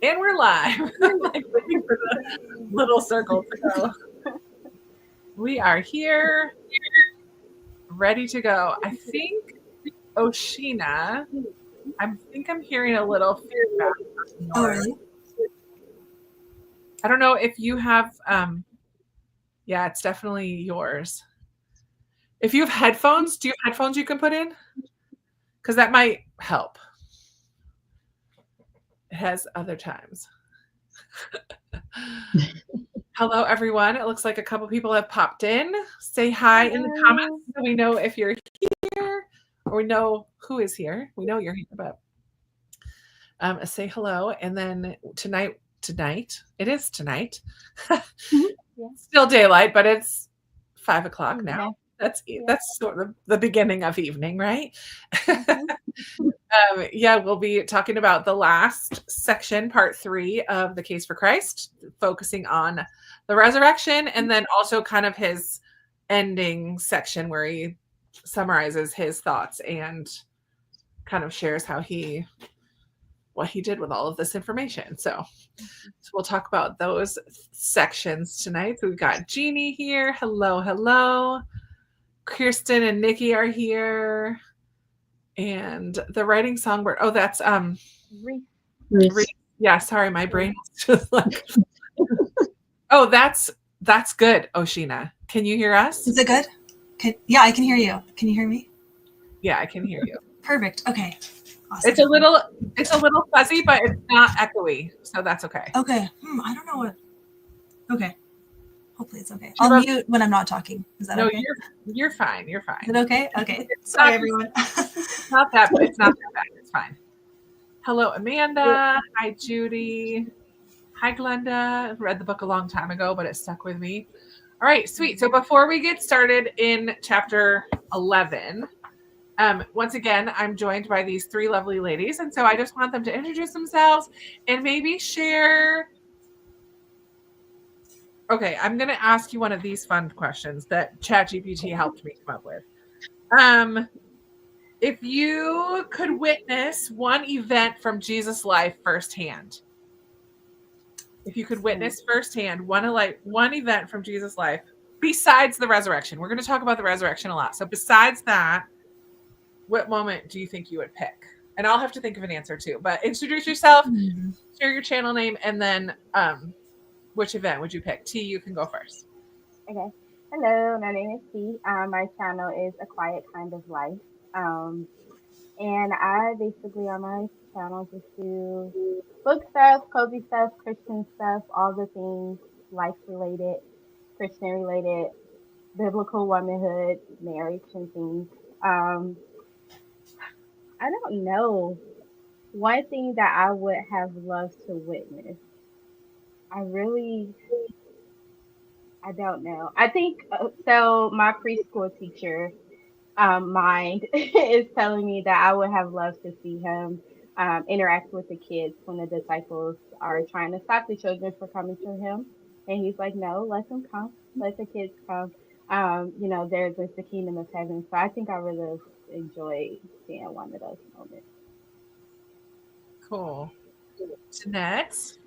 And we're live. Like waiting for the little circle to go. We are here, ready to go. I think Oceana, I'm hearing a little feedback. Oh, really? I don't know if you have, yeah, it's definitely yours. If you have headphones, do you have headphones you can put in? Because that might help. It has other times. Hello, everyone. It looks like a couple people have popped in. Say hi in the comments so we know if you're here or we know who is here. We know you're here, but say hello. And then tonight, it is tonight. Still daylight, but it's 5 o'clock now. That's sort of the beginning of evening, right? Yeah, we'll be talking about the last section, part 3 of the Case for Christ, focusing on the resurrection, and then also kind of his ending section where he summarizes his thoughts and kind of shares what he did with all of this information. So we'll talk about those sections tonight. So we've got Jeannie here. Hello. Kirsten and Nikki are here. And the writing songbird. Oh, that's Reese. Yeah, sorry, my brain was just like oh, that's good, Oceana. Can you hear us? Is it good? Yeah, I can hear you. Can you hear me? Yeah, I can hear you. Perfect. Okay. Awesome. It's a little fuzzy, but it's not echoey, so that's okay. Okay. I don't know what. Okay. Hopefully it's okay. I'll mute when I'm not talking. Is that okay? No, you're fine. You're fine. Is it okay? Okay. Sorry, everyone. It's not that bad. It's not that bad. It's fine. Hello, Amanda. Hi, Judy. Hi, Glenda. Read the book a long time ago, but it stuck with me. All right, sweet. So before we get started in chapter 11, once again, I'm joined by these 3 lovely ladies, and so I just want them to introduce themselves and maybe share. Okay, I'm going to ask you one of these fun questions that ChatGPT helped me come up with. If you could witness one event from Jesus' life firsthand, one event from Jesus' life besides the resurrection, we're going to talk about the resurrection a lot. So besides that, what moment do you think you would pick? And I'll have to think of an answer too, but introduce yourself, share your channel name, and then which event would you pick? T, you can go first. Okay. Hello, my name is T. My channel is A Quiet Kind of Life. And I basically on my channel just do book stuff, cozy stuff, Christian stuff, all the things life related, Christian related, biblical womanhood, marriage and things. I don't know. One thing that I would have loved to witness. I don't know. I think so. My preschool teacher mind is telling me that I would have loved to see him interact with the kids when the disciples are trying to stop the children from coming to him. And he's like, no, let them come. Let the kids come. There's the kingdom of heaven. So I think I would have enjoyed seeing one of those moments. Cool. Jeanettte.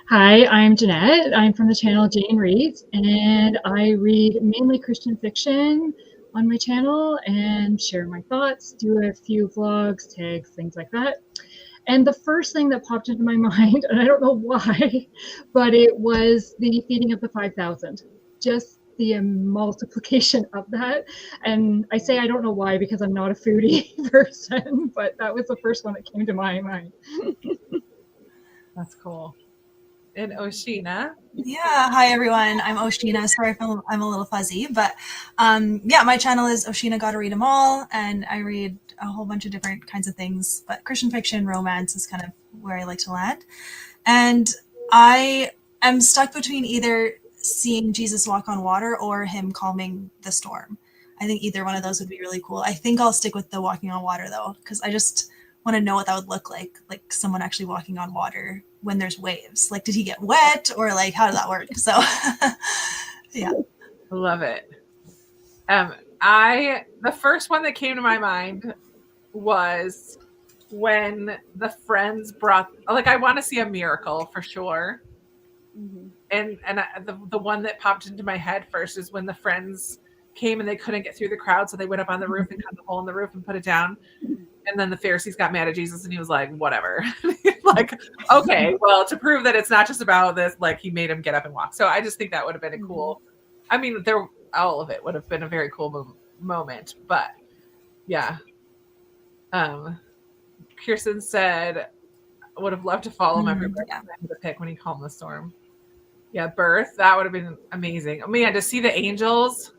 Hi, I'm Jeanette. I'm from the channel Jane Reads, and I read mainly Christian fiction on my channel and share my thoughts, do a few vlogs, tags, things like that. And the first thing that popped into my mind, and I don't know why, but it was the feeding of the 5,000. Just the multiplication of that. And I say I don't know why because I'm not a foodie person, but that was the first one that came to my mind. That's cool. And Oceana. Yeah, hi everyone. I'm Oceana. Sorry if I'm a little fuzzy, but yeah, my channel is Oceana Gotta Read 'Em All, and I read a whole bunch of different kinds of things, but Christian fiction, romance is kind of where I like to land. And I am stuck between either seeing Jesus walk on water or him calming the storm. I think either one of those would be really cool. I think I'll stick with the walking on water though, because I just want to know what that would look like someone actually walking on water when there's waves. Like, did he get wet, or like how does that work? So yeah, love it. The first one that came to my mind was when the friends brought, like, I want to see a miracle for sure. Mhm. And the one that popped into my head first is when the friends came and they couldn't get through the crowd, so they went up on the roof and cut the hole in the roof and put it down. And then the Pharisees got mad at Jesus, and he was like, whatever. Like, okay, well, to prove that it's not just about this, like, he made him get up and walk. So I just think that would have been a cool, I mean, all of it would have been a very cool moment. But yeah. Kirsten said, would have loved to follow him everywhere to pick when he calmed the storm. Yeah, birth, that would have been amazing. Oh man, to see the angels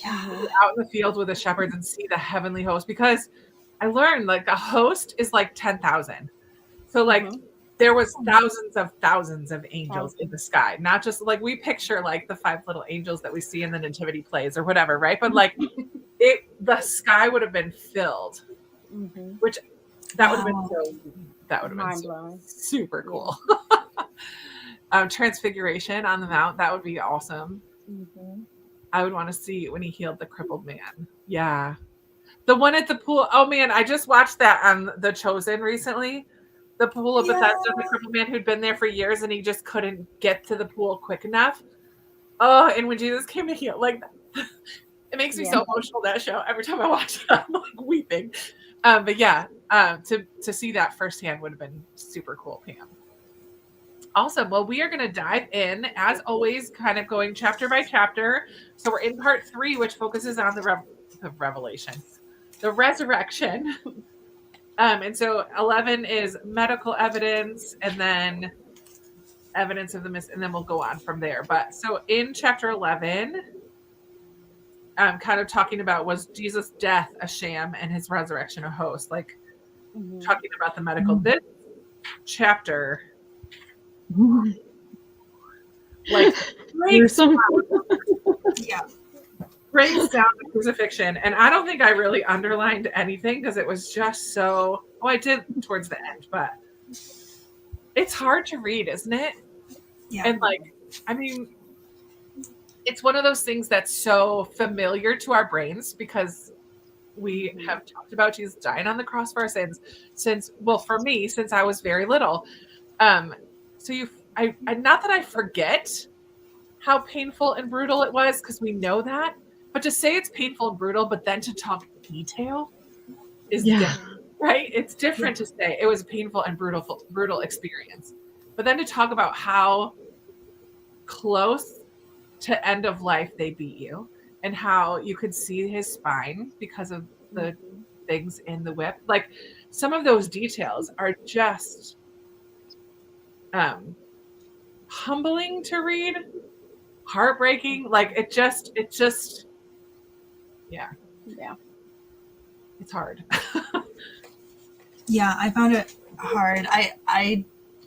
out in the field with the shepherds and see the heavenly host, because I learned like a host is like 10,000. So like there was thousands of angels in the sky, not just like we picture like the 5 little angels that we see in the nativity plays or whatever, right? But like the sky would have been filled, which that would have been so super cool. Transfiguration on the mount, that would be awesome. I would want to see when he healed the crippled man. Yeah. The one at the pool. Oh man, I just watched that on The Chosen recently. The pool of Bethesda, the crippled man who'd been there for years and he just couldn't get to the pool quick enough. Oh, and when Jesus came to heal, like it makes me so emotional, that show. Every time I watch it, I'm like weeping. But yeah, to see that firsthand would have been super cool, Pam. Awesome. Well, we are going to dive in, as always, kind of going chapter by chapter. So we're in part 3, which focuses on the revelation, the resurrection. And so 11 is medical evidence, and then evidence of the and then we'll go on from there. But so in chapter 11, kind of talking about, was Jesus' death a sham and his resurrection a hoax? Like talking about the medical. This chapter, like, breaks down the crucifixion. And I don't think I really underlined anything because it was just so, I did towards the end, but it's hard to read, isn't it? Yeah. And like, I mean, it's one of those things that's so familiar to our brains because we have talked about Jesus dying on the cross for our sins since, well, for me, since I was very little. So not that I forget how painful and brutal it was, because we know that, but to say it's painful and brutal, but then to talk detail is different, right? It's different to say it was a painful and brutal experience, but then to talk about how close to end of life they beat you and how you could see his spine because of the things in the whip. Like, some of those details are just humbling to read, heartbreaking. Like it just it's hard. Yeah, I found it hard. I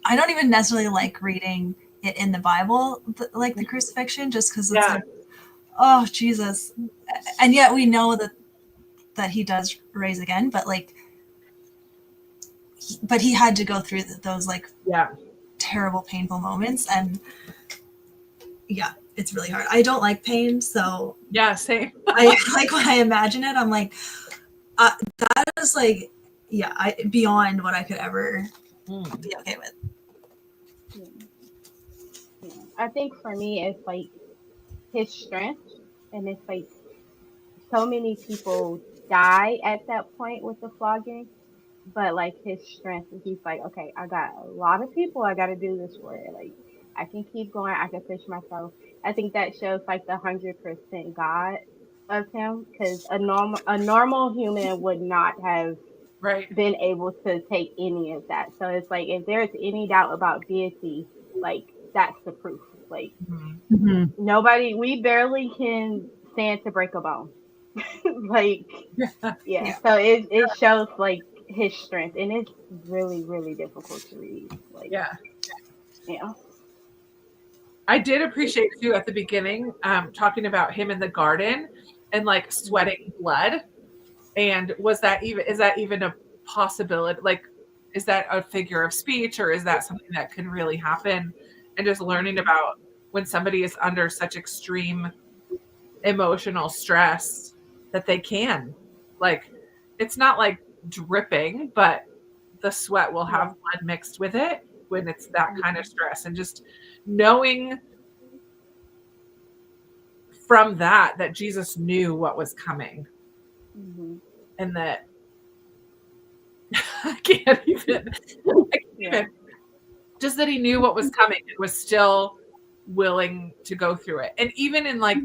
don't even necessarily like reading it in the Bible, like the crucifixion, just because it's like, oh Jesus, and yet we know that he does rise again, but like, but he had to go through those like terrible, painful moments, and it's really hard. I don't like pain, so same. I like when I imagine it, I'm like, that is like, beyond what I could ever be okay with. I think for me, it's like his strength, and it's like so many people die at that point with the flogging, but like his strength, he's like, okay, I got a lot of people I got to do this for. Like, I can keep going. I can push myself. I think that shows like the 100% God of him, because a normal human would not have been able to take any of that. So it's like, if there's any doubt about deity, like that's the proof. Like nobody, we barely can stand to break a bone. Like so it shows like his strength, and it's really, really difficult to read. Like I did appreciate too at the beginning, talking about him in the garden and like sweating blood. And is that even a possibility? Like, is that a figure of speech, or is that something that can really happen? And just learning about when somebody is under such extreme emotional stress that they can, like, it's not like dripping, but the sweat will have blood mixed with it when it's that kind of stress. And just knowing from that Jesus knew what was coming. And that I can't even just that he knew what was coming and was still willing to go through it. And even in like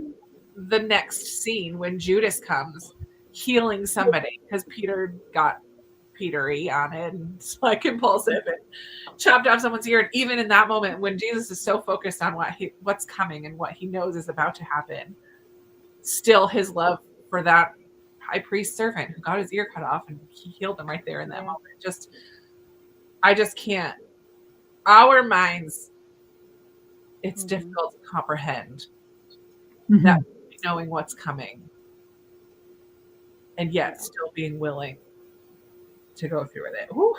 the next scene when Judas comes healing somebody because Peter got Petery on it and it's like impulsive and chopped off someone's ear. And even in that moment when Jesus is so focused on what's coming and what he knows is about to happen, still his love for that high priest servant who got his ear cut off and he healed him right there in that moment. I just can't. Our minds, it's difficult to comprehend that knowing what's coming and yet still being willing to go through with it. Whew.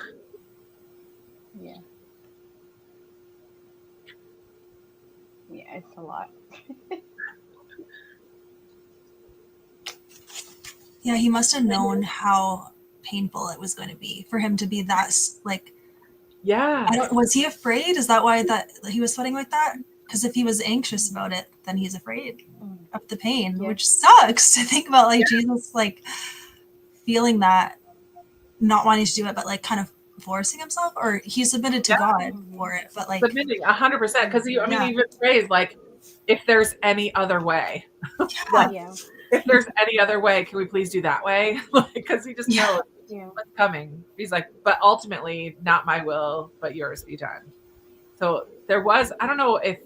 Yeah. Yeah, it's a lot. Yeah, he must have known how painful it was going to be for him to be that, like, was he afraid? Is that why that he was sweating like that? Because if he was anxious about it, then he's afraid of the pain, which sucks to think about, like, Jesus, like, feeling that, not wanting to do it, but, like, kind of forcing himself, or he submitted to God for it, but, like... Submitting, 100%, because, he even phrased, like, if there's any other way. If there's any other way, can we please do that way? Because he just knows what's coming. He's like, but ultimately, not my will, but yours be done. So there was, I don't know if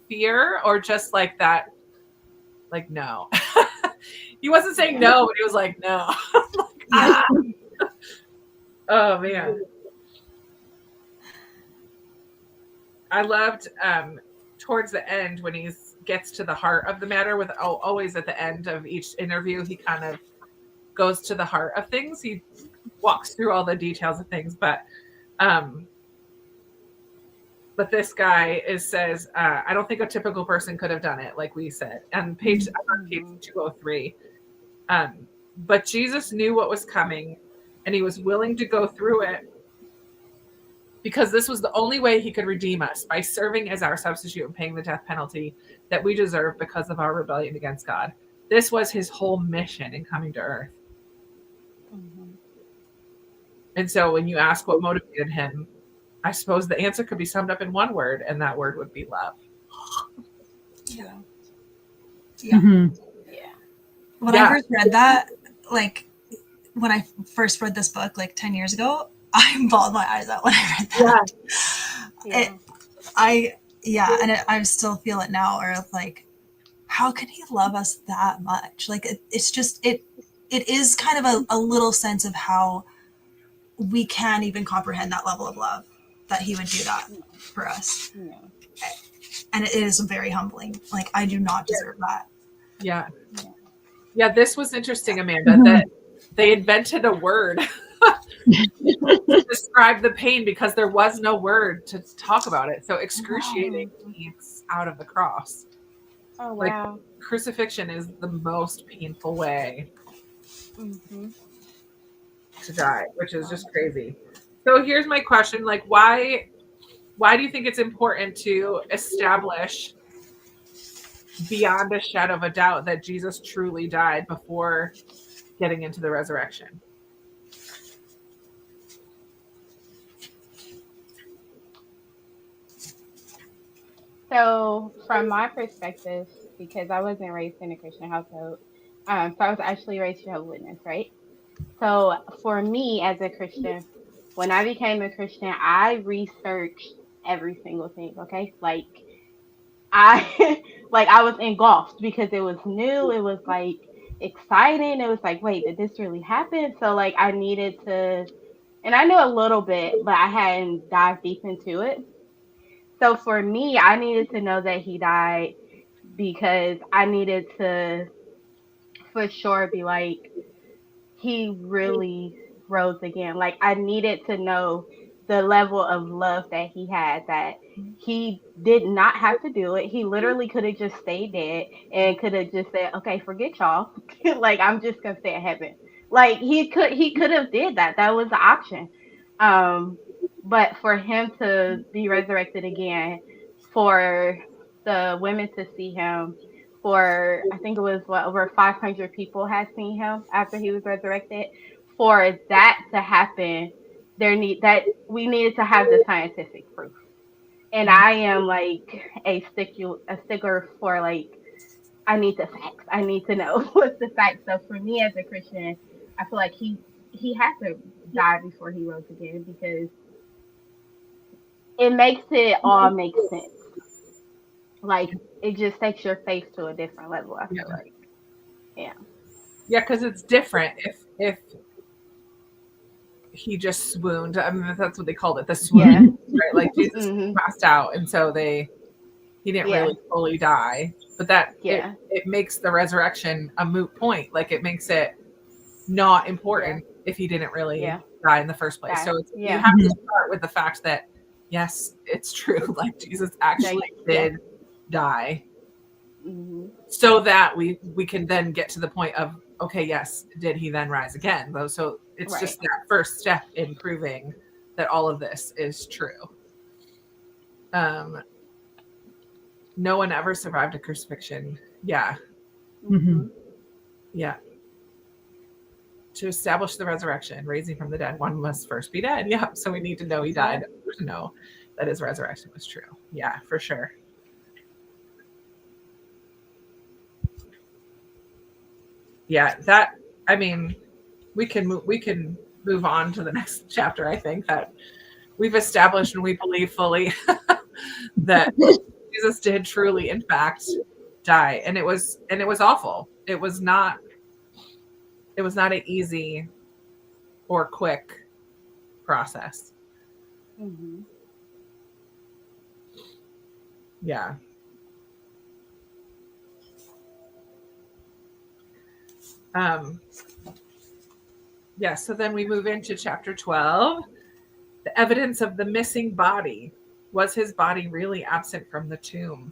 fear or just like that, like, no. He wasn't saying no, but he was like, no. Oh, man. I loved towards the end when he gets to the heart of the matter with always at the end of each interview, he kind of goes to the heart of things. He walks through all the details of things, but this guy says, I don't think a typical person could have done it, like we said. And page 203. But Jesus knew what was coming, and he was willing to go through it because this was the only way he could redeem us, by serving as our substitute and paying the death penalty that we deserve because of our rebellion against God. This was his whole mission in coming to earth. And so when you ask what motivated him, I suppose the answer could be summed up in one word, and that word would be love. When I first read that, like, when I first read this book, like 10 years ago, I bawled my eyes out when I read that. I still feel it now, or like, how can he love us that much? Like, it's just, it is kind of a little sense of how we can't even comprehend that level of love, that he would do that for us. And it is very humbling. Like, I do not deserve that. Yeah, this was interesting, Amanda, that they invented a word to describe the pain because there was no word to talk about it. So excruciating means out of the cross. Oh, wow. Like, crucifixion is the most painful way to die, which is just crazy. So here's my question. Like, why do you think it's important to establish beyond a shadow of a doubt that Jesus truly died before getting into the resurrection? So from my perspective, because I wasn't raised in a Christian household, so I was actually raised Jehovah's Witness, right? So for me as a Christian, when I became a Christian, I researched every single thing, okay? Like, I was engulfed because it was new. It was like exciting. It was like, wait, did this really happen? So like I needed to, and I knew a little bit, but I hadn't dived deep into it. So for me, I needed to know that he died because I needed to for sure be like, he really rose again. Like, I needed to know the level of love that he had, that he did not have to do it. He literally could have just stayed dead and could have just said, okay, forget y'all. Like, I'm just going to stay in heaven. Like, he could have did that. That was the option. But for him to be resurrected again, for the women to see him, for I think it was what over 500 people had seen him after he was resurrected. For that to happen, we needed to have the scientific proof. And I am like a sticker for like I need the facts. I need to know what's the facts. So for me as a Christian, I feel like he had to die before he rose again because it makes it all make sense. Like it just takes your faith to a different level. I feel like, yeah, because it's different if he just swooned. I mean, that's what they called it, the swoon, right? Like Jesus passed out, and so he didn't really fully die. But that it makes the resurrection a moot point. Like it makes it not important if he didn't really die in the first place. So you have to start with the fact that yes, it's true. Like Jesus actually did die, so that we can then get to the point of okay, yes, did he then rise again? So it's just that first step in proving that all of this is true. No one ever survived a crucifixion. Yeah. Yeah. To establish the resurrection, raising from the dead, one must first be dead. Yeah. So we need to know he died to know that his resurrection was true. Yeah, for sure. Yeah, I mean, we can move on to the next chapter. I think that we've established and we believe fully that Jesus did truly, in fact, die, and it was awful. It was not an easy or quick process. Yeah. So then we move into chapter 12, the evidence of the missing body. Was his body really absent from the tomb?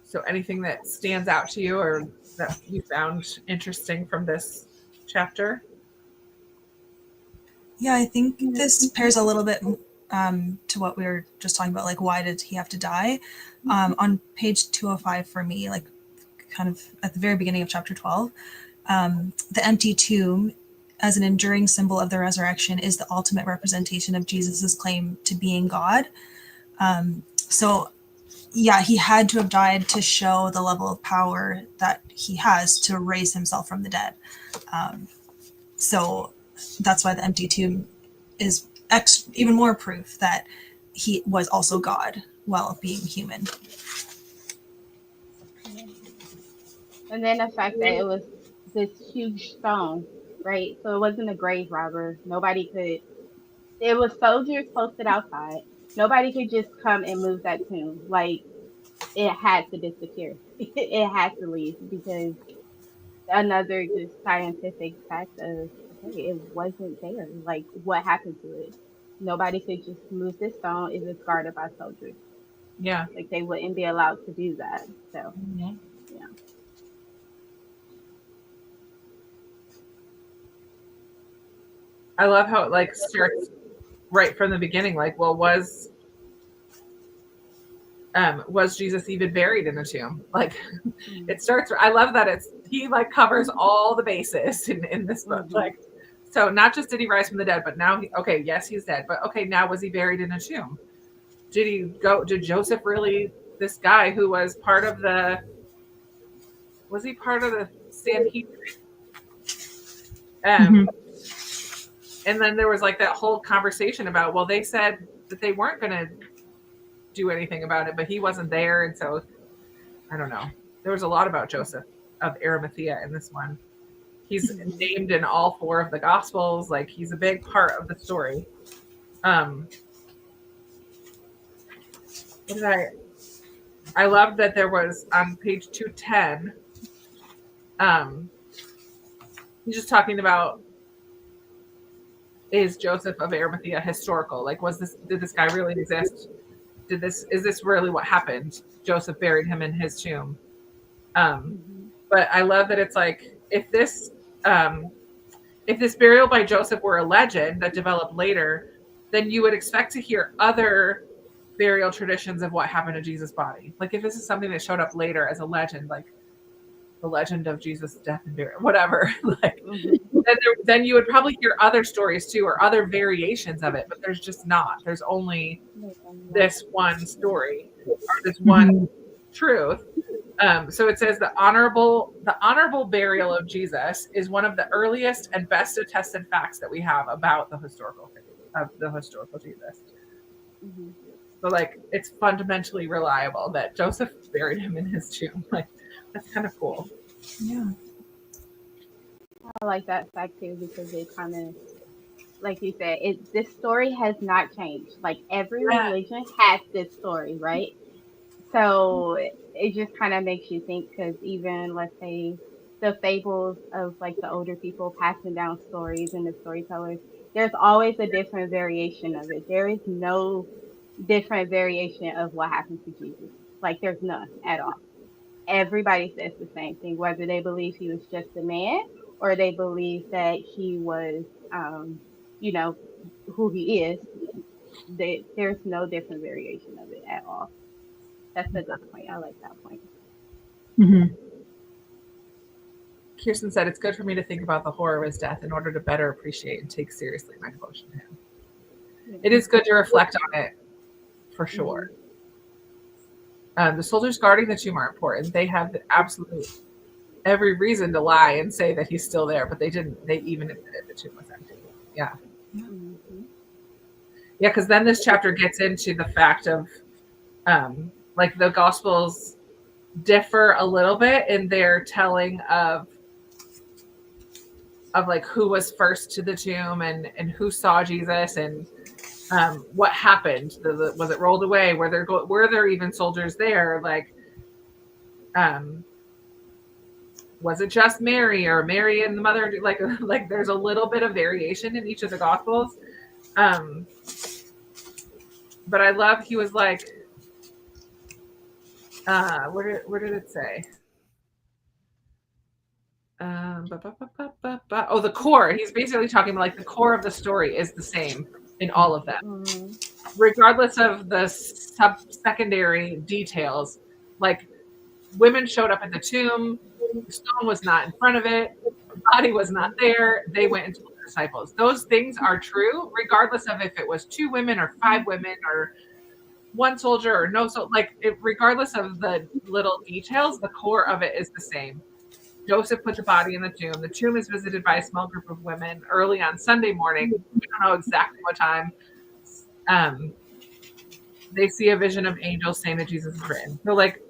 So anything that stands out to you or that you found interesting from this chapter? Yeah, I think this pairs a little bit to what we were just talking about, like why did he have to die? On page 205 for me, like kind of at the very beginning of chapter 12, the empty tomb as an enduring symbol of the resurrection is the ultimate representation of Jesus's claim to being God. So yeah, he had to have died to show the level of power that he has to raise himself from the dead. So that's why the empty tomb is even more proof that he was also God while being human. And then the fact that it was this huge stone, right? So it wasn't a grave robber. It was soldiers posted outside. Nobody could just come and move that tomb. Like, it had to disappear. It had to leave because another just scientific fact of, hey, it wasn't there. Like, what happened to it? Nobody could just move this stone if it's guarded by soldiers. Yeah. Like, they wouldn't be allowed to do that. So, yeah. I love how it like starts right from the beginning. Like, well, was Jesus even buried in a tomb? Like, it starts. I love that he like covers all the bases in this book. Like, so not just did he rise from the dead, but now yes, he's dead. But okay, now was he buried in a tomb? Did Joseph really? This guy who was part of was he part of the Sanhedrin? And then there was like that whole conversation about, well, they said that they weren't going to do anything about it, but he wasn't there. And so, I don't know. There was a lot about Joseph of Arimathea in this one. He's named in all 4 of the Gospels. Like, he's a big part of the story. I love that there was on page 210, he's just talking about, is Joseph of Arimathea historical? Like, did this guy really exist? Is this really what happened? Joseph buried him in his tomb. But I love that it's like, if this if this burial by Joseph were a legend that developed later, then you would expect to hear other burial traditions of what happened to Jesus' body. Like if this is something that showed up later as a legend, like the legend of Jesus' death and burial, whatever, like then you would probably hear other stories too, or other variations of it, but there's just not. There's only this one story or this one truth. So it says the honorable burial of Jesus is one of the earliest and best attested facts that we have about the historical Jesus. So like it's fundamentally reliable that Joseph buried him in his tomb. Like that's kind of cool. Yeah. I like that fact too because it kind of, like you said, this story has not changed. Like every religion has this story, right? So it just kind of makes you think because even let's say the fables of like the older people passing down stories and the storytellers, there's always a different variation of it. There is no different variation of what happened to Jesus. Like there's none at all. Everybody says the same thing, whether they believe he was just a man or they believe that he was, you know, who he is. There's no different variation of it at all. That's a good point. I like that point. Kirsten said, it's good for me to think about the horror of his death in order to better appreciate and take seriously my devotion to him. It is good to reflect on it, for sure. The soldiers guarding the tomb are important. They have absolute every reason to lie and say that he's still there, but they didn't. They even admitted the tomb was empty. Yeah. Yeah, because then this chapter gets into the fact of like the Gospels differ a little bit in their telling of like who was first to the tomb and who saw Jesus and what happened. Was it rolled away? Were there even soldiers there? Like, was it just Mary or Mary and the mother? Like there's a little bit of variation in each of the Gospels. But I love he was like, where did it say? The core. He's basically talking about like the core of the story is the same in all of them, regardless of the secondary details. Like women showed up at the tomb, the stone was not in front of it, the body was not there. They went and told the disciples. Those things are true, regardless of if it was 2 women or 5 women or 1 soldier or no. So like regardless of the little details, the core of it is the same. Joseph put the body in the tomb. The tomb is visited by a small group of women early on Sunday morning. We don't know exactly what time. They see a vision of angels saying that Jesus is written. So like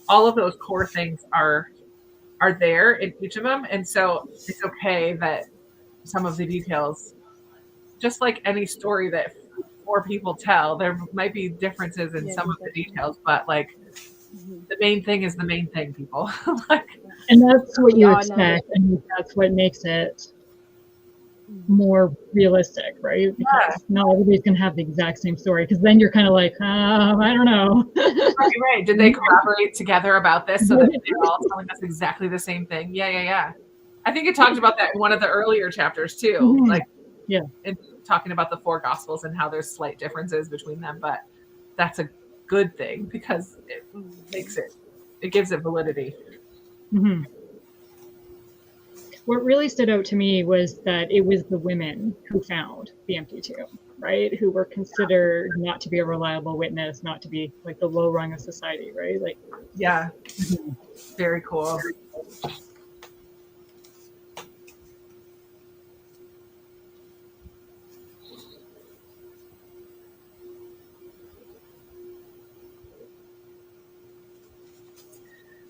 all of those core things are there in each of them. And so it's okay that some of the details, just like any story that 4 people tell, there might be differences in some of the details, but like the main thing is the main thing, people. Like, and that's what you expect, and that's what makes it more realistic, right? Because not everybody's gonna have the exact same story, because then you're kind of like, I don't know. Right. Did they collaborate together about this so that they're all telling us exactly the same thing? Yeah. I think it talked about that in one of the earlier chapters too. Like, in talking about the 4 Gospels and how there's slight differences between them, but that's a good thing because it gives it validity. What really stood out to me was that it was the women who found the empty tomb, right? Who were considered not to be a reliable witness, not to be like the low rung of society, right? Like, very cool.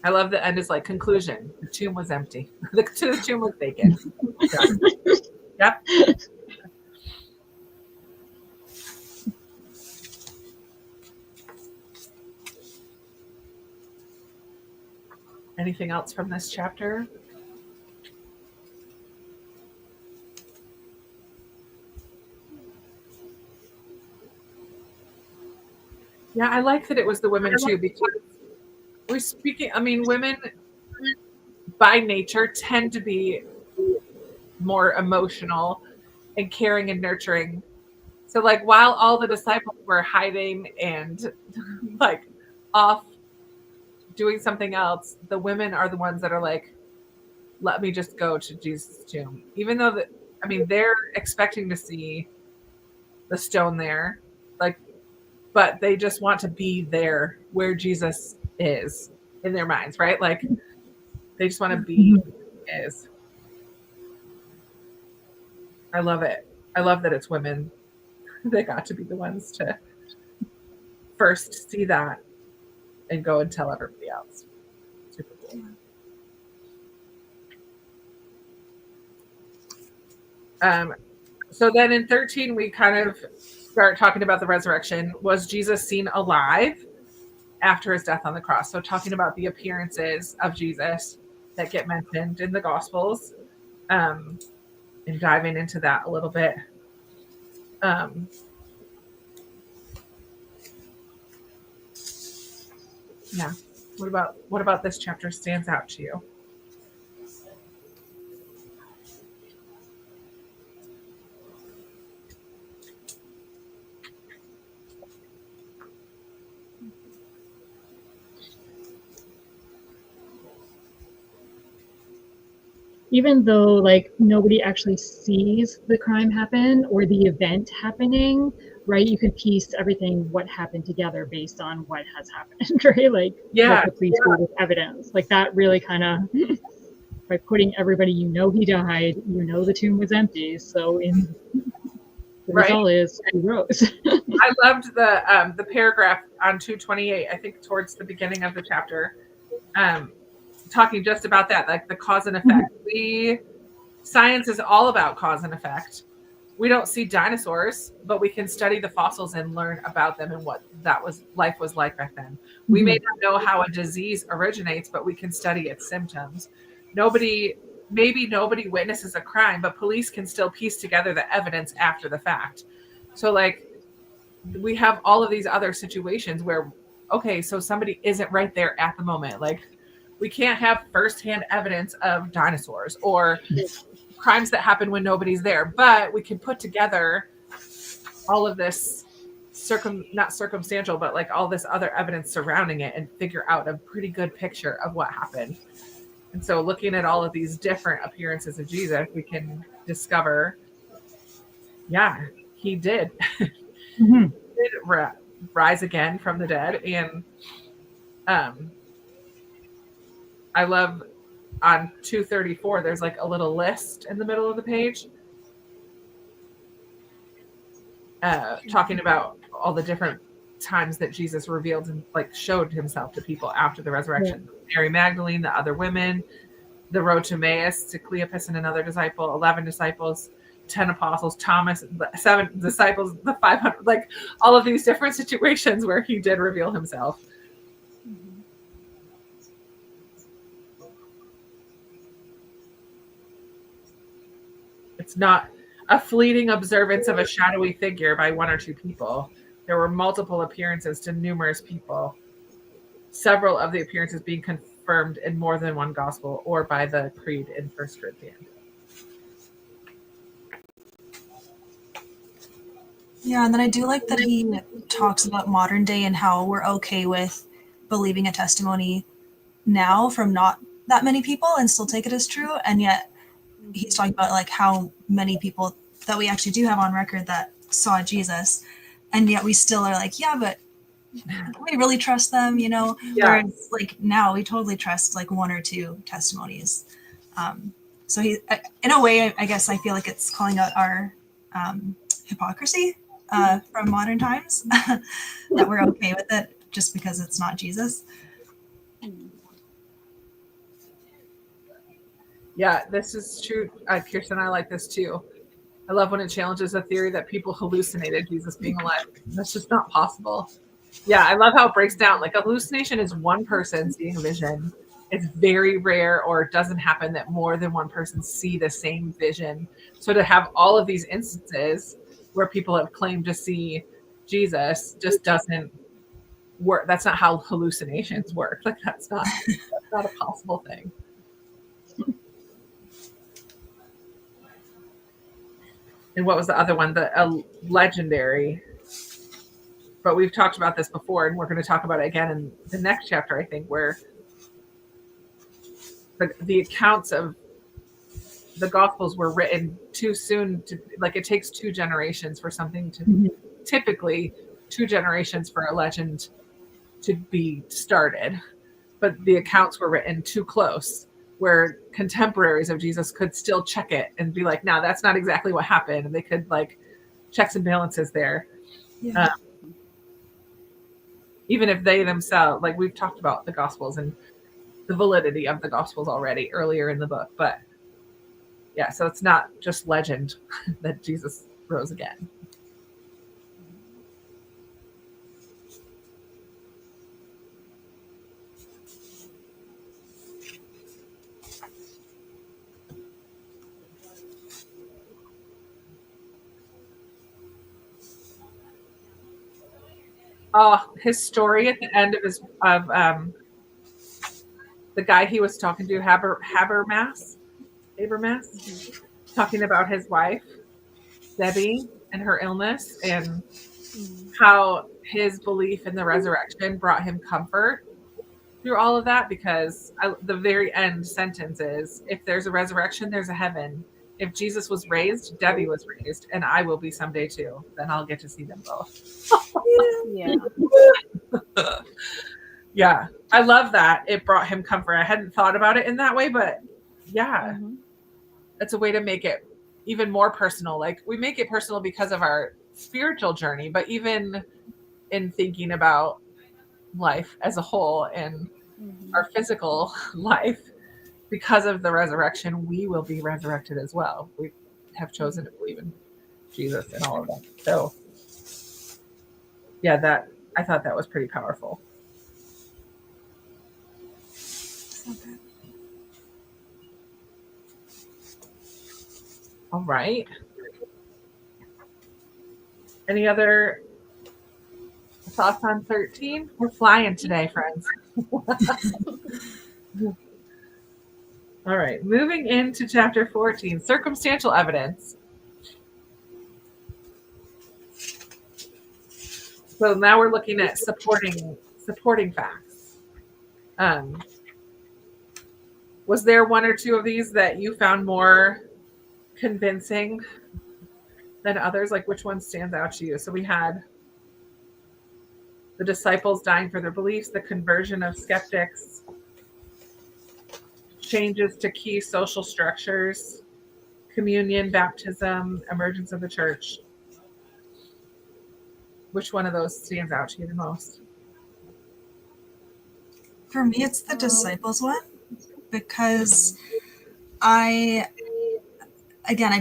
I love the end is like conclusion. The tomb was empty. The tomb was vacant. Yep. Anything else from this chapter? Yeah, I like that it was the women too, because women by nature tend to be more emotional and caring and nurturing. So like while all the disciples were hiding and like off doing something else, the women are the ones that are like, let me just go to Jesus' tomb. Even though they're expecting to see the stone there, like, but they just want to be there where Jesus is in their minds, right? Like they just want to be where he is. I love it. I love that it's women. They got to be the ones to first see that and go and tell everybody else. Super cool. So then in 13, we kind of start talking about the resurrection. Was Jesus seen alive after his death on the cross? So talking about the appearances of Jesus that get mentioned in the Gospels, and diving into that a little bit. Yeah. What about this chapter stands out to you? Even though like nobody actually sees the crime happen or the event happening, right? You can piece everything what happened together based on what has happened, right? Like what the police do with evidence. Like that really kind of by putting everybody, he died, the tomb was empty. So the result is he rose. I loved the paragraph on 228, I think towards the beginning of the chapter. Talking just about that, like the cause and effect. Science is all about cause and effect. We don't see dinosaurs, but we can study the fossils and learn about them and what life was like back then. We may not know how a disease originates, but we can study its symptoms. Maybe nobody witnesses a crime, but police can still piece together the evidence after the fact. So like we have all of these other situations where, okay, so somebody isn't right there at the moment. Like we can't have firsthand evidence of dinosaurs or crimes that happen when nobody's there, but we can put together all of this not circumstantial, but like all this other evidence surrounding it and figure out a pretty good picture of what happened. And so looking at all of these different appearances of Jesus, we can discover, he did. He did rise again from the dead. And I love on 234, there's like a little list in the middle of the page talking about all the different times that Jesus revealed and like showed himself to people after the resurrection. Mary Magdalene, the other women, the road to Emmaus, to Cleopas and another disciple, 11 disciples, 10 apostles, Thomas, 7 disciples, the 500, like all of these different situations where he did reveal himself. It's not a fleeting observance of a shadowy figure by 1 or 2 people. There were multiple appearances to numerous people, several of the appearances being confirmed in more than one gospel or by the creed in 1 Corinthians. Yeah, and then I do like that he talks about modern day and how we're okay with believing a testimony now from not that many people and still take it as true. And yet he's talking about like how many people that we actually do have on record that saw Jesus. And yet we still are like, yeah, but we really trust them, Whereas like now we totally trust like 1 or 2 testimonies. So he, in a way, I guess I feel like it's calling out our hypocrisy from modern times that we're okay with it just because it's not Jesus. Yeah, this is true. Kirsten, I like this too. I love when it challenges the theory that people hallucinated Jesus being alive. That's just not possible. Yeah, I love how it breaks down. Like a hallucination is one person seeing a vision. It's very rare, or it doesn't happen that more than one person see the same vision. So to have all of these instances where people have claimed to see Jesus just doesn't work. That's not how hallucinations work. Like that's not a possible thing. And what was the other one? The legendary. But we've talked about this before, and we're going to talk about it again in the next chapter, I think, where the accounts of the Gospels were written too soon. Like, it takes 2 generations for something to, typically 2 generations for a legend to be started. But the accounts were written too close, where contemporaries of Jesus could still check it and be like, no, that's not exactly what happened. And they could, like, checks and balances there. Yeah. Even if they themselves, like, we've talked about the Gospels and the validity of the Gospels already earlier in the book. But yeah, so it's not just legend that Jesus rose again. Oh, his story at the end of the guy he was talking to, Habermas, talking about his wife, Debbie, and her illness, and how his belief in the resurrection brought him comfort through all of that, because the very end sentence is, if there's a resurrection, there's a heaven. If Jesus was raised, Debbie was raised, and I will be someday too. Then I'll get to see them both. Yeah. Yeah, I love that. It brought him comfort. I hadn't thought about it in that way, but yeah, it's a way to make it even more personal. Like, we make it personal because of our spiritual journey, but even in thinking about life as a whole and our physical life, because of the resurrection, we will be resurrected as well. We have chosen to believe in Jesus and all of that. So yeah, I thought that was pretty powerful. Okay. All right. Any other thoughts on 13? We're flying today, friends. All right. Moving into chapter 14, circumstantial evidence. So now we're looking at supporting facts. Was there one or two of these that you found more convincing than others? Like, which one stands out to you? So we had the disciples dying for their beliefs, the conversion of skeptics, changes to key social structures, communion, baptism, emergence of the church. Which one of those stands out to you the most? For me, it's the disciples one, because I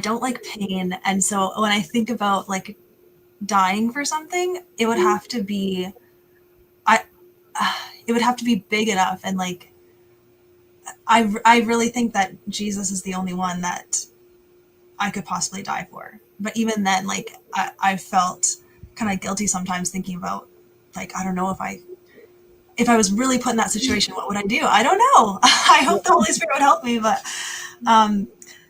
don't like pain. And so when I think about, like, dying for something, it would have to be, it would have to be big enough. And, like, I really think that Jesus is the only one that I could possibly die for. But even then, like, I felt kind of guilty sometimes thinking about, like, I don't know, if I was really put in that situation, what would I do? I don't know. I hope the Holy Spirit would help me. But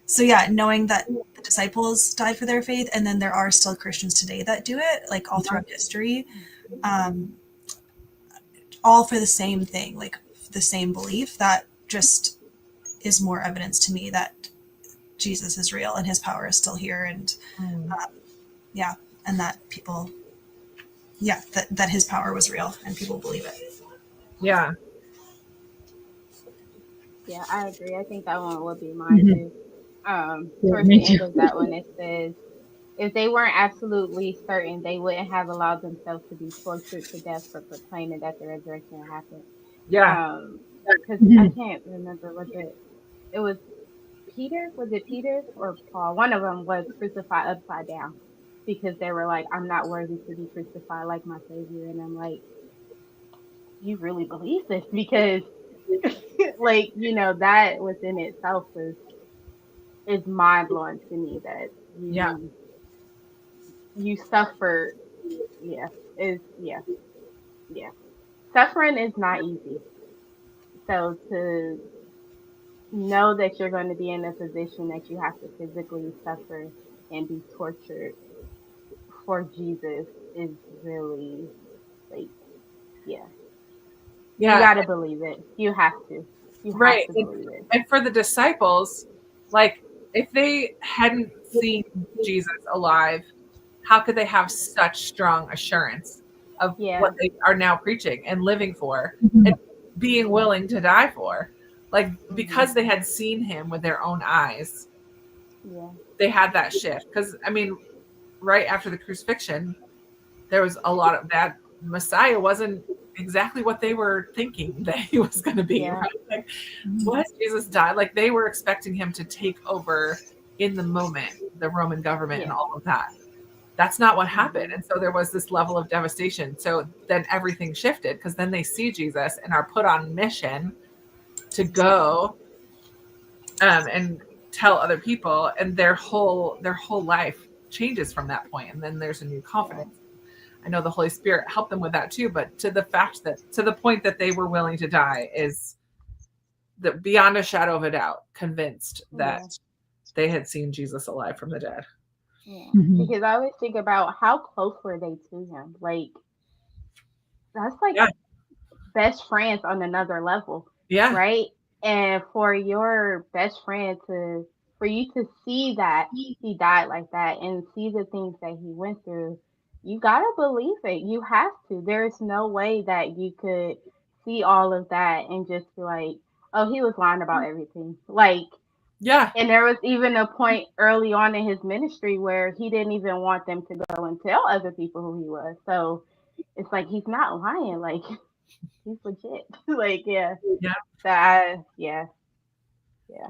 so yeah, knowing that the disciples died for their faith, and then there are still Christians today that do it, like, all throughout history, all for the same thing, like the same belief, that just is more evidence to me that Jesus is real and his power is still here. And and that people, that his power was real and people believe it. Yeah. Yeah, I agree. I think that one would be mine too. Towards the end of that one, it says, if they weren't absolutely certain, they wouldn't have allowed themselves to be tortured to death for proclaiming that the resurrection happened. Yeah. Because I can't remember, it was Peter? Was it Peter or Paul? One of them was crucified upside down, because they were like, I'm not worthy to be crucified like my Savior. And I'm like, you really believe this? Because like, that within itself is mind blowing to me, that you suffer. Suffering is not easy. So to know that you're going to be in a position that you have to physically suffer and be tortured for Jesus is really like, yeah. You Yeah. gotta believe it. You have to. You have Right. to believe it. And for the disciples, like if they hadn't seen Jesus alive, how could they have such strong assurance of Yeah. what they are now preaching and living for Mhm. and being willing to die for? Like, because they had seen him with their own eyes, Yeah. they had that shift. Because, I mean, right after the crucifixion, there was a lot of that. Messiah wasn't exactly what they were thinking that he was going to be. Yeah. Right? Like, what? Jesus died? Like, they were expecting him to take over in the moment the Roman government and Yeah. all of that. That's not what happened. And so there was this level of devastation. So then everything shifted because then they see Jesus and are put on mission to go and tell other people, and their whole life changes from that point. And then there's a new confidence. I know the Holy Spirit helped them with that too, but to the point that they were willing to die is that beyond a shadow of a doubt convinced that they had seen Jesus alive from the dead. Yeah. Mhm. Because I always think about how close were they to him. Like, that's like Yeah. best friends on another level. Yeah. Right? And for your best friend for you to see that he died like that and see the things that he went through, you gotta believe it. You have to. There's no way that you could see all of that and just be like, oh, he was lying about everything. Like, Yeah. and there was even a point early on in his ministry where he didn't even want them to go and tell other people who he was. So it's like he's not lying. Like, he's legit. Like, yeah. Yeah. That, yeah. Yeah.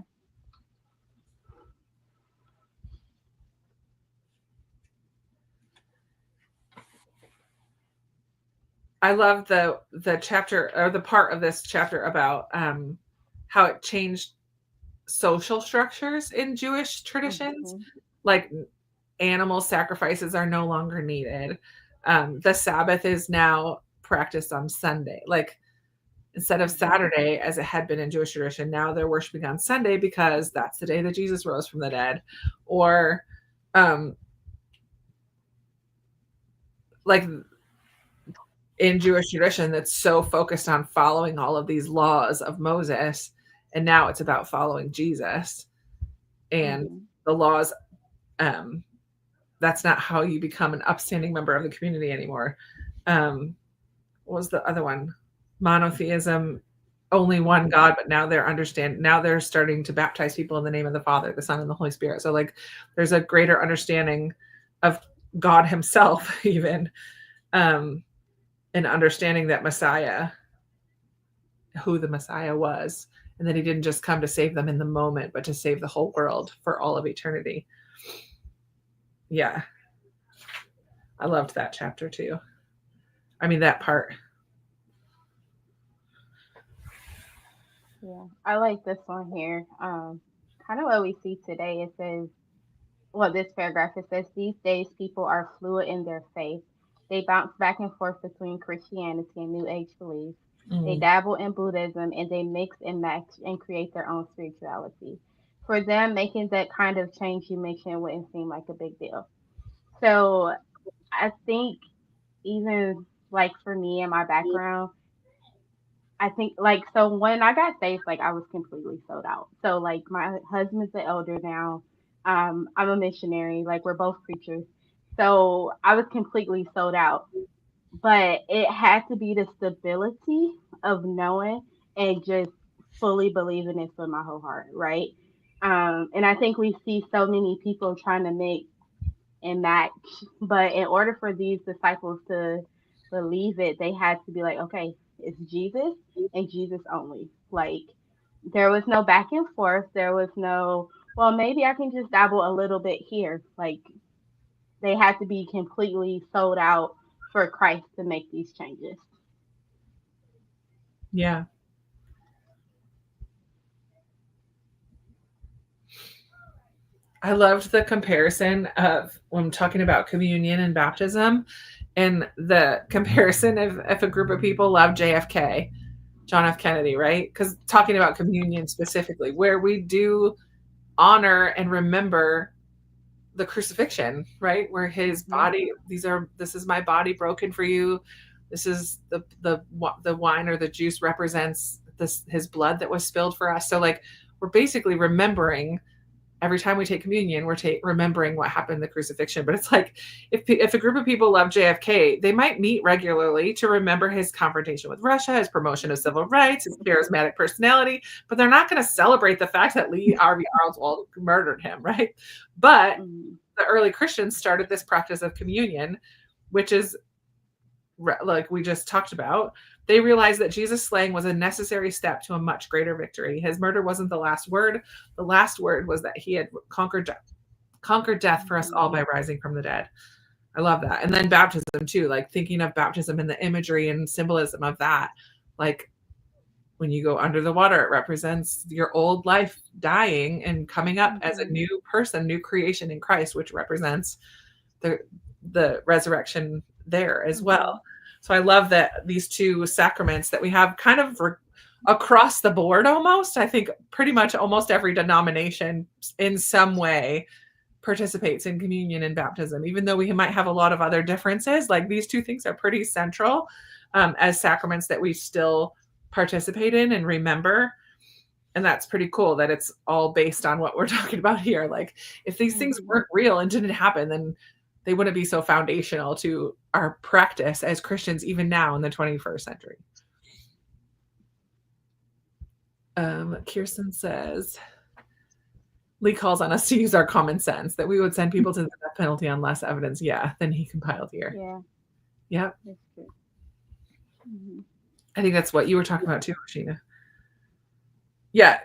I love the chapter or the part of this chapter about how it changed social structures in Jewish traditions. Like animal sacrifices are no longer needed. The Sabbath is now practiced on Sunday. Like instead of Saturday, as it had been in Jewish tradition, now they're worshiping on Sunday because that's the day that Jesus rose from the dead. Or like in Jewish tradition that's so focused on following all of these laws of Moses, and now it's about following Jesus and the laws. That's not how you become an upstanding member of the community anymore. What was the other one? Monotheism, only one God, but now they're starting to baptize people in the name of the Father, the Son, and the Holy Spirit. So like there's a greater understanding of God himself even. And understanding that Messiah, who the Messiah was, and that he didn't just come to save them in the moment, but to save the whole world for all of eternity. Yeah. I loved that chapter too. I mean, that part. Yeah. I like this one here. Kind of what we see today. It says, well, this paragraph, it says, these days people are fluid in their faith. They bounce back and forth between Christianity and New Age beliefs. They dabble in Buddhism and they mix and match and create their own spirituality. For them, making that kind of change you mentioned wouldn't seem like a big deal. So I think even like for me and my background, I think like so when I got saved, like I was completely sold out. So like my husband's the elder now. I'm a missionary, like we're both preachers. So I was completely sold out. But it had to be the stability of knowing and just fully believing this with my whole heart, right? And I think we see so many people trying to make and match, but in order for these disciples to believe it, they had to be like, okay, it's Jesus and Jesus only. Like there was no back and forth. There was no, well, maybe I can just dabble a little bit here. Like they had to be completely sold out for Christ to make these changes. Yeah. I loved the comparison of when talking about communion and baptism, and the comparison of if a group of people love JFK, John F. Kennedy, right? Because talking about communion specifically, where we do honor and remember the crucifixion, right? Where his body, this is my body broken for you. This is the wine or the juice represents his blood that was spilled for us. So like, we're basically remembering every time we take communion, we're remembering what happened in the crucifixion. But it's like, if a group of people love JFK, they might meet regularly to remember his confrontation with Russia, his promotion of civil rights, his charismatic personality, but they're not going to celebrate the fact that Lee Harvey Oswald murdered him, right? But the early Christians started this practice of communion, which is, like we just talked about. They realized that Jesus' slaying was a necessary step to a much greater victory. His murder wasn't the last word. The last word was that he had conquered death for us all by rising from the dead. I love that. And then baptism too, like thinking of baptism and the imagery and symbolism of that. Like when you go under the water, it represents your old life dying and coming up as a new person, new creation in Christ, which represents the resurrection there as well. So I love that these two sacraments that we have kind of across the board almost. I think pretty much almost every denomination in some way participates in communion and baptism, even though we might have a lot of other differences. Like these two things are pretty central as sacraments that we still participate in and remember. And that's pretty cool that it's all based on what we're talking about here. Like if these things weren't real and didn't happen, then they wouldn't be so foundational to our practice as Christians, even now in the 21st century. Kirsten says, Lee calls on us to use our common sense, that we would send people to the death penalty on less evidence, than he compiled here. Yeah. That's true. I think that's what you were talking about too, Oceana. Yeah,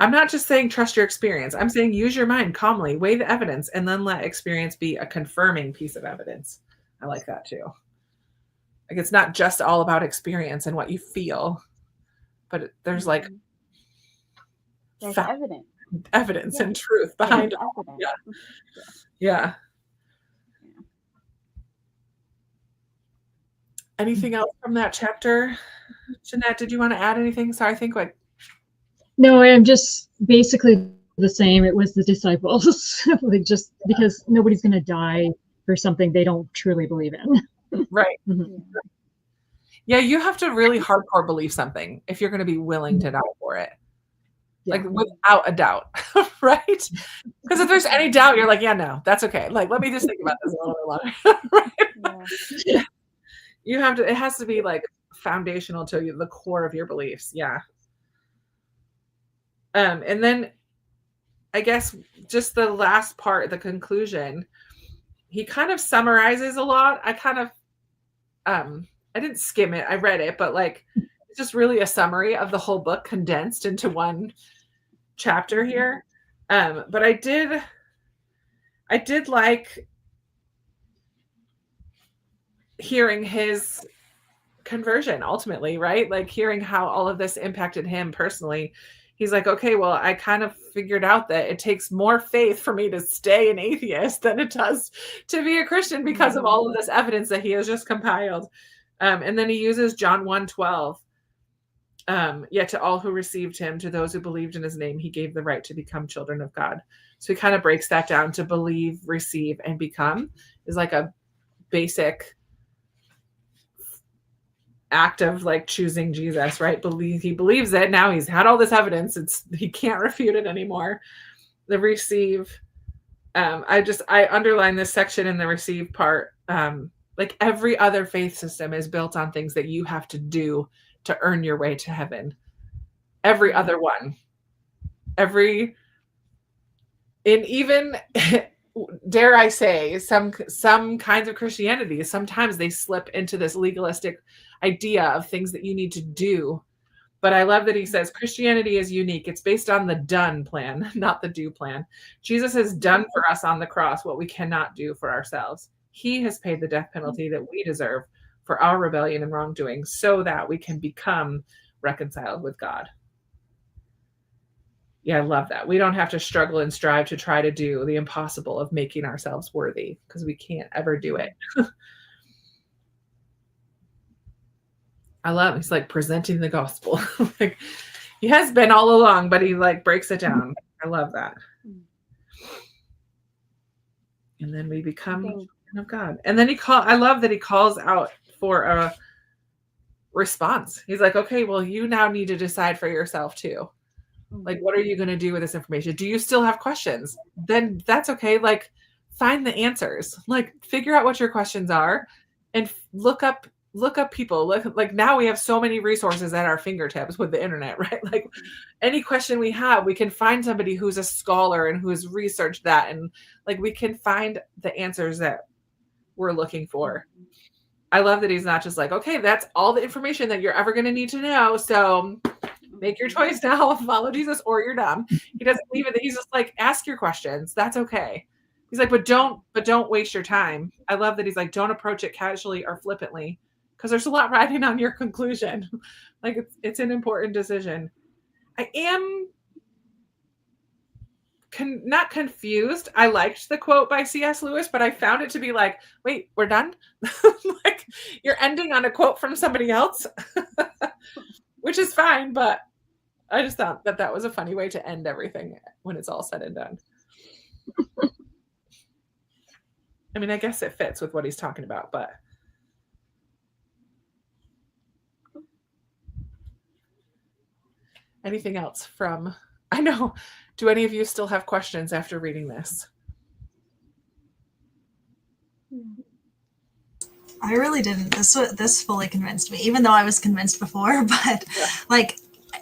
I'm not just saying trust your experience. I'm saying use your mind calmly, weigh the evidence, and then let experience be a confirming piece of evidence. I like that too. Like it's not just all about experience and what you feel, but there's like there's evidence and truth behind it. Yeah. Anything else from that chapter? Jeanette, did you want to add anything? So I think like no, I'm just basically the same. It was the disciples, like just because nobody's going to die for something they don't truly believe in. Right. Yeah, you have to really hardcore believe something if you're going to be willing to die for it. Like without a doubt, right? Because if there's any doubt, you're like, yeah, no, that's okay. Like, let me just think about this a little bit longer. Right? You have to, it has to be like foundational to you, the core of your beliefs. Yeah. And then I guess just the last part, the conclusion, he kind of summarizes a lot. I kind of, I didn't skim it. I read it, but like, it's just really a summary of the whole book condensed into one chapter here. But I did like hearing his conversion ultimately, right? Like hearing how all of this impacted him personally. He's like, okay, well, I kind of figured out that it takes more faith for me to stay an atheist than it does to be a Christian because of all of this evidence that he has just compiled. And then he uses John 1:12. Yet to all who received him, to those who believed in his name, he gave the right to become children of God. So he kind of breaks that down to believe, receive, and become is like a basic act of like choosing Jesus, right? He believes it. Now he's had all this evidence. He can't refute it anymore. The receive, I underline this section in the receive part. Like every other faith system is built on things that you have to do to earn your way to heaven. Every other one. And even dare I say, some kinds of Christianity, sometimes they slip into this legalistic idea of things that you need to do. But I love that he says Christianity is unique. It's based on the done plan, not the do plan. Jesus has done for us on the cross what we cannot do for ourselves. He has paid the death penalty that we deserve for our rebellion and wrongdoing so that we can become reconciled with God. Yeah, I love that. We don't have to struggle and strive to try to do the impossible of making ourselves worthy because we can't ever do it. I love it. He's like presenting the gospel. Like he has been all along, but he like breaks it down. I love that. And then we become think- children of God. And then I love that he calls out for a response. He's like, okay, well, you now need to decide for yourself too. Like, what are you going to do with this information? Do you still have questions? Then that's okay. Like, find the answers. Like, figure out what your questions are and look up people. Like now we have so many resources at our fingertips with the internet, right? Like any question we have, we can find somebody who's a scholar and who's researched that. And like, we can find the answers that we're looking for. I love that he's not just like, okay, that's all the information that you're ever going to need to know. So make your choice now, follow Jesus or you're dumb. He doesn't leave it. He's just like, ask your questions. That's okay. He's like, but don't waste your time. I love that he's like, don't approach it casually or flippantly because there's a lot riding on your conclusion. Like it's an important decision. I am not confused. I liked the quote by C.S. Lewis, but I found it to be like, wait, we're done? Like you're ending on a quote from somebody else, which is fine, but I just thought that was a funny way to end everything when it's all said and done. I mean, I guess it fits with what he's talking about, but anything else from, I know, do any of you still have questions after reading this? I really didn't. This fully convinced me, even though I was convinced before, but like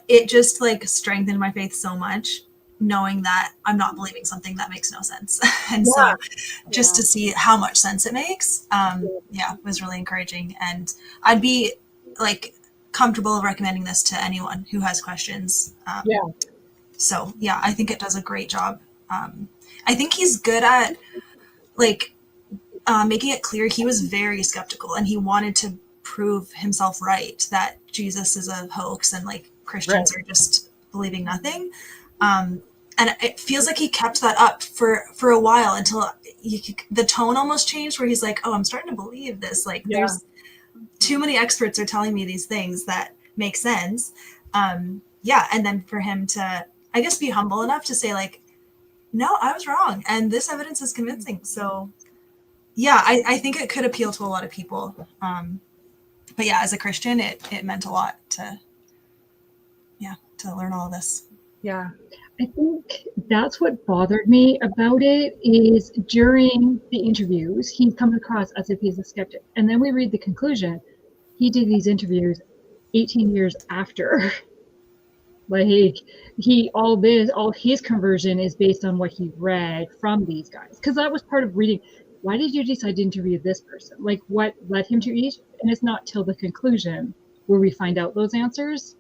it just like strengthened my faith so much, knowing that I'm not believing something that makes no sense. And so just to see how much sense it makes, was really encouraging. And I'd be like comfortable recommending this to anyone who has questions. So yeah, I think it does a great job. I think he's good at like making it clear he was very skeptical and he wanted to prove himself right, that Jesus is a hoax and like Christians are just believing nothing. And it feels like he kept that up for a while until the tone almost changed where he's like, oh, I'm starting to believe this. Like there's too many experts are telling me these things that make sense. And then for him to, I guess, be humble enough to say like, no, I was wrong. And this evidence is convincing. So yeah, I think it could appeal to a lot of people. But yeah, as a Christian, it meant a lot to learn all this. Yeah. I think that's what bothered me about it is during the interviews, he's come across as if he's a skeptic. And then we read the conclusion. He did these interviews 18 years after. Like all his conversion is based on what he read from these guys. Because that was part of reading. Why did you decide to interview this person? Like what led him to each? And it's not till the conclusion where we find out those answers.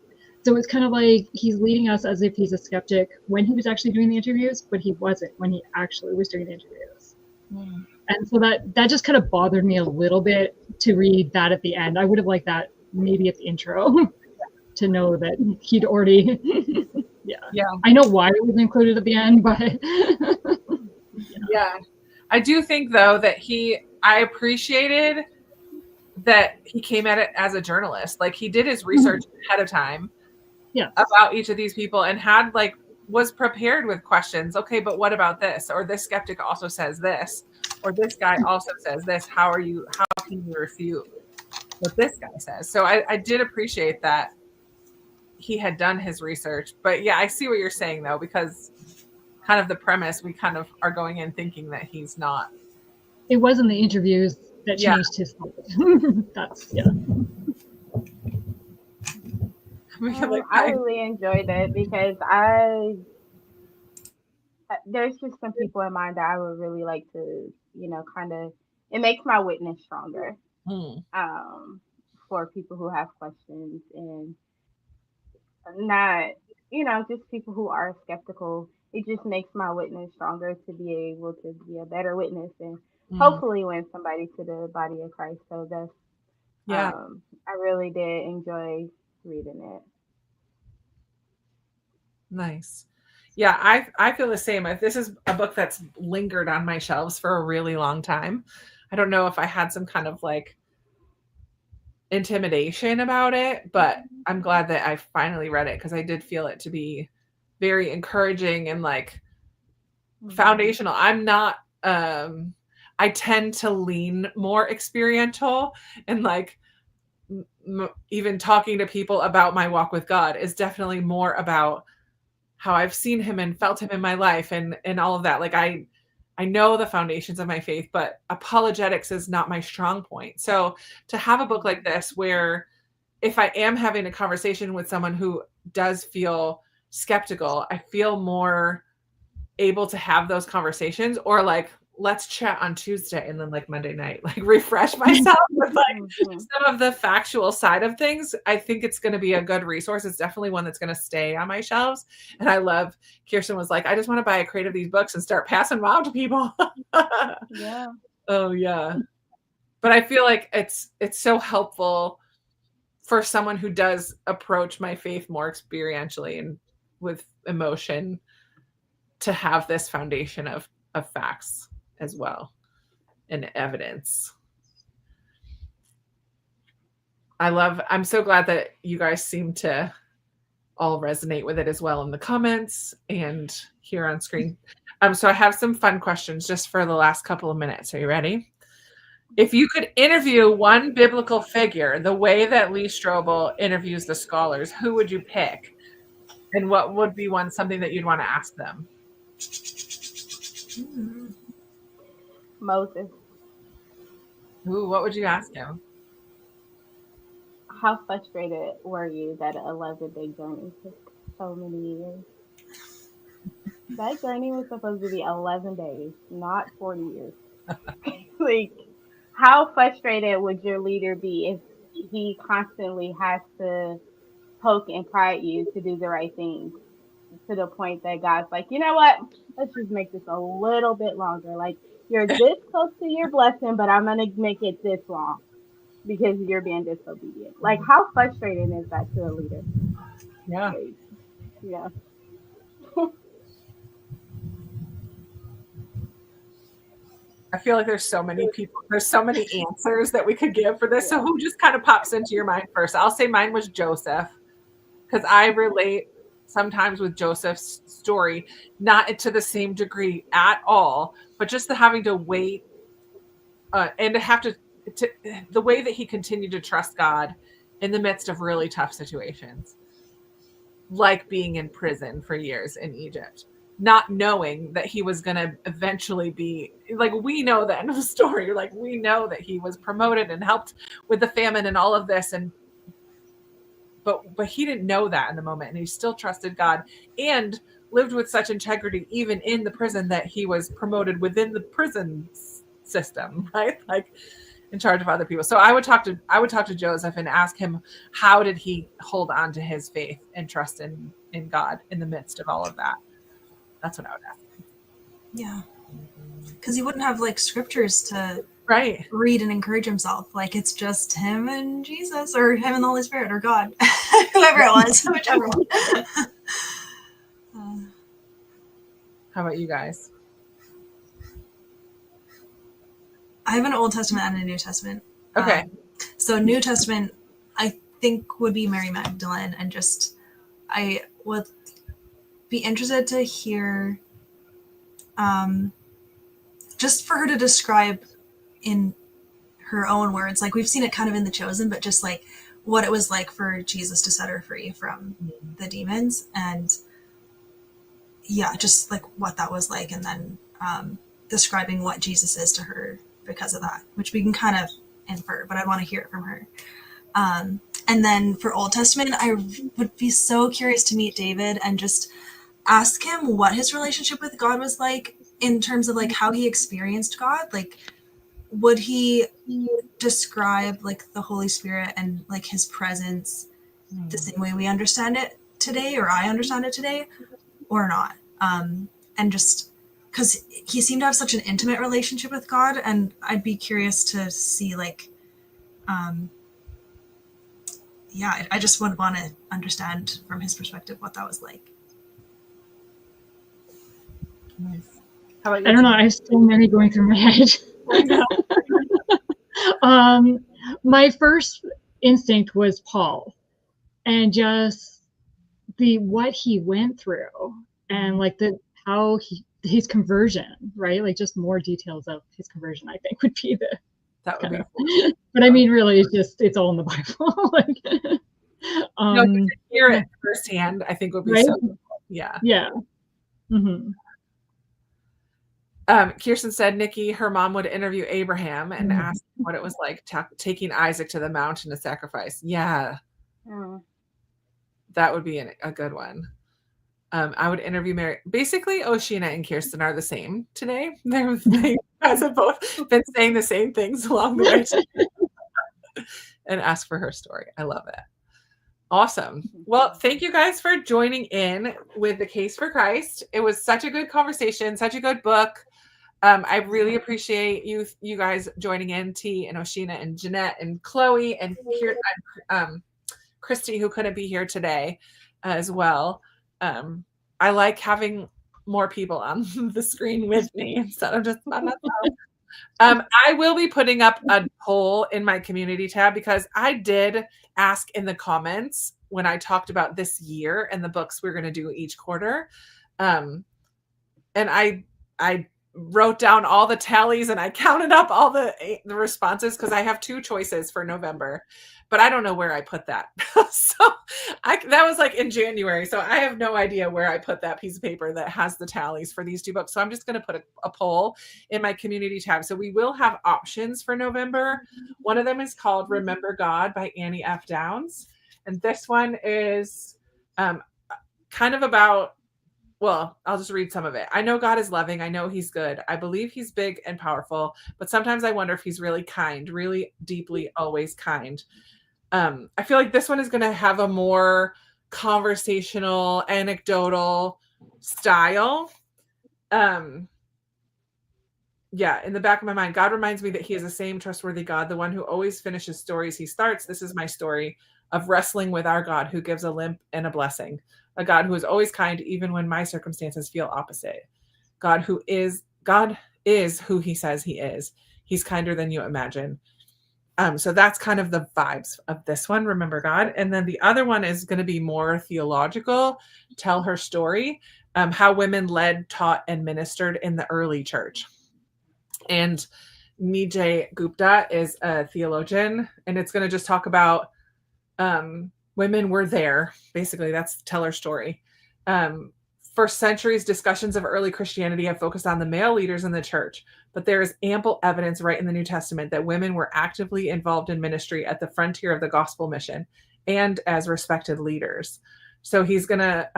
So it's kind of like he's leading us as if he's a skeptic when he was actually doing the interviews, but he wasn't when he actually was doing the interviews. And so that just kind of bothered me a little bit to read that at the end. I would have liked that maybe at the intro to know that he'd already, I know why it was included at the end, but yeah. I do think though that I appreciated that he came at it as a journalist. Like he did his research ahead of time about each of these people and was prepared with questions. Okay, but what about this? Or this skeptic also says this, or this guy also says this. How can you refute what this guy says? So I did appreciate that he had done his research. But yeah, I see what you're saying though, because kind of the premise, we kind of are going in thinking that he's not. It wasn't the interviews that changed his thought. That's I really enjoyed it because there's just some people in mind that I would really like to, kind of, it makes my witness stronger. For people who have questions and not, just people who are skeptical. It just makes my witness stronger to be able to be a better witness and hopefully win somebody to the body of Christ. So that's, I really did enjoy reading it. Nice. Yeah, I feel the same. This is a book that's lingered on my shelves for a really long time. I don't know if I had some kind of like intimidation about it, but I'm glad that I finally read it because I did feel it to be very encouraging and like foundational. I'm not I tend to lean more experiential, and like even talking to people about my walk with God is definitely more about how I've seen him and felt him in my life and all of that. Like I know the foundations of my faith, but apologetics is not my strong point. So to have a book like this, where if I am having a conversation with someone who does feel skeptical, I feel more able to have those conversations, or like, let's chat on Tuesday and then like Monday night, like refresh myself with like some of the factual side of things. I think it's going to be a good resource. It's definitely one that's going to stay on my shelves. And I love, Kirsten was like, I just want to buy a crate of these books and start passing them out to people. Yeah. Oh yeah. But I feel like it's so helpful for someone who does approach my faith more experientially and with emotion to have this foundation of facts as well and evidence. I'm so glad that you guys seem to all resonate with it as well in the comments and here on screen. So I have some fun questions just for the last couple of minutes. Are you ready? If you could interview one biblical figure the way that Lee Strobel interviews the scholars, who would you pick? And what would be something that you'd want to ask them? Moses. Ooh, what would you ask him? How frustrated were you that an 11-day journey took so many years? That journey was supposed to be 11 days, not 40 years. Like, how frustrated would your leader be if he constantly has to poke and prod you to do the right thing, to the point that God's like, you know what? Let's just make this a little bit longer. Like, you're this close to your blessing, but I'm going to make it this long because you're being disobedient. Like, how frustrating is that to a leader? Yeah. Like, yeah. I feel like there's so many people, there's so many answers that we could give for this. So who just kind of pops into your mind first? I'll say mine was Joseph, because I relate sometimes with Joseph's story, not to the same degree at all, but just the having to wait and to have to the way that he continued to trust God in the midst of really tough situations, like being in prison for years in Egypt, not knowing that he was going to eventually be, like, we know the end of the story. Like, we know that he was promoted and helped with the famine and all of this. But he didn't know that in the moment, and he still trusted God and lived with such integrity, even in the prison, that he was promoted within the prison system, right? Like, in charge of other people. So I would talk to Joseph and ask him, how did he hold on to his faith and trust in God in the midst of all of that? That's what I would ask him. Yeah. Because he wouldn't have like scriptures to read and encourage himself. Like, it's just him and Jesus, or him and the Holy Spirit, or God, whoever it was, whichever one. How about you guys? I have an Old Testament and a New Testament. Okay. So New Testament, I think, would be Mary Magdalene, and just, I would be interested to hear, just for her to describe in her own words, like we've seen it kind of in The Chosen, but just like what it was like for Jesus to set her free from the demons, and yeah, just like what that was like, and then describing what Jesus is to her because of that, which we can kind of infer, but I'd want to hear it from her. And then for Old Testament, I would be so curious to meet David and just ask him what his relationship with God was like, in terms of like how he experienced God. Like, would he describe like the Holy Spirit and like his presence the same way we understand it today, or I understand it today, or not? And just because he seemed to have such an intimate relationship with God, and I'd be curious to see like, yeah, I just would want to understand from his perspective what that was like. Nice. How about you? I don't know. I have so many going through my head. My first instinct was Paul, and just what he went through, and like how his conversion, right? Like just more details of his conversion, I think would be the That would be cool. But I mean, really, it's all in the Bible. Like, no, to hear it firsthand, I think would be right? so cool. Yeah. Yeah. Mm-hmm. Kirsten said Nikki, her mom would interview Abraham and ask what it was like taking Isaac to the mountain to sacrifice. Yeah. That would be a good one. I would interview Mary. Basically, Oceana and Kirsten are the same today. They guys have both been saying the same things along the way and ask for her story. I love it. Awesome. Well, thank you guys for joining in with The Case for Christ. It was such a good conversation, such a good book. I really appreciate you guys joining in, T and Oceana and Jeanette and Chloe and Kristi, who couldn't be here today as well. I like having more people on the screen with me instead of just by myself. I will be putting up a poll in my community tab because I did ask in the comments when I talked about this year and the books we're going to do each quarter. And I wrote down all the tallies and I counted up all the responses because I have 2 choices for November, but I don't know where I put that. So that was like in January. So I have no idea where I put that piece of paper that has the tallies for these 2 books. So I'm just going to put a poll in my community tab. So we will have options for November. One of them is called Remember God by Annie F. Downs. And this one is kind of about, well, I'll just read some of it. I know God is loving. I know he's good. I believe he's big and powerful, but sometimes I wonder if he's really kind, really deeply, always kind. I feel like this one is going to have a more conversational, anecdotal style. Yeah, in the back of my mind, God reminds me that he is the same trustworthy God, the one who always finishes stories he starts. This is my story of wrestling with our God who gives a limp and a blessing. A God who is always kind, even when my circumstances feel opposite. God is who he says he is. He's kinder than you imagine. So that's kind of the vibes of this one, Remember God. And then the other one is going to be more theological, tell her story, how women led, taught, and ministered in the early church. And Jeanettte Gupta is a theologian, and it's going to just talk about women were there. Basically, that's tell her story. For centuries, discussions of early Christianity have focused on the male leaders in the church, but there is ample evidence right in the New Testament that women were actively involved in ministry at the frontier of the gospel mission and as respected leaders. So he's going to,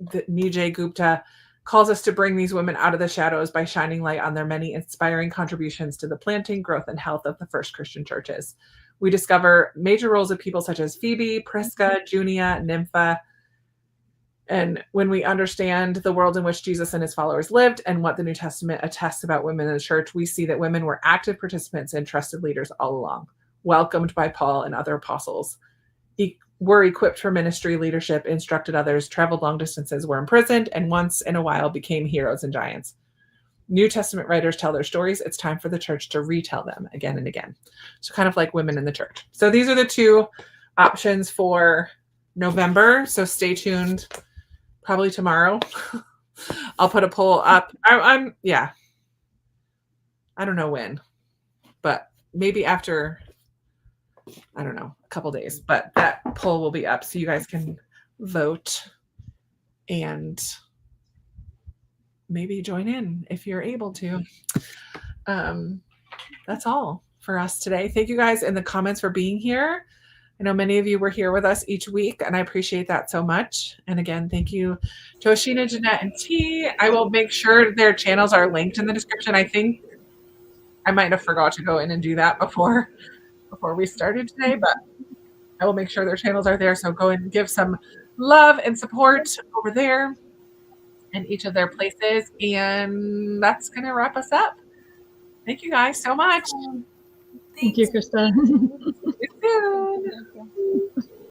Jeanettte Gupta calls us to bring these women out of the shadows by shining light on their many inspiring contributions to the planting, growth, and health of the first Christian churches. We discover major roles of people such as Phoebe, Prisca, Junia, Nympha. And when we understand the world in which Jesus and his followers lived and what the New Testament attests about women in the church, we see that women were active participants and trusted leaders all along, welcomed by Paul and other apostles. Were equipped for ministry, leadership, instructed others, traveled long distances, were imprisoned, and once in a while became heroes and giants. New Testament writers tell their stories. It's time for the church to retell them again and again. So kind of like women in the church. So these are the 2 options for November. So stay tuned. Probably tomorrow. I'll put a poll up. I don't know when, but maybe after, I don't know, a couple days. But that poll will be up so you guys can vote and maybe join in if you're able to. That's all for us today. Thank you guys in the comments for being here. I know many of you were here with us each week, and I appreciate that so much. And again, thank you to Oceana, Jeanette, and T. I will make sure their channels are linked in the description. I think I might have forgot to go in and do that before we started today, but I will make sure their channels are there. So go and give some love and support over there in each of their places. And that's going to wrap us up. Thank you guys so much. Thank you, Krista. See you soon.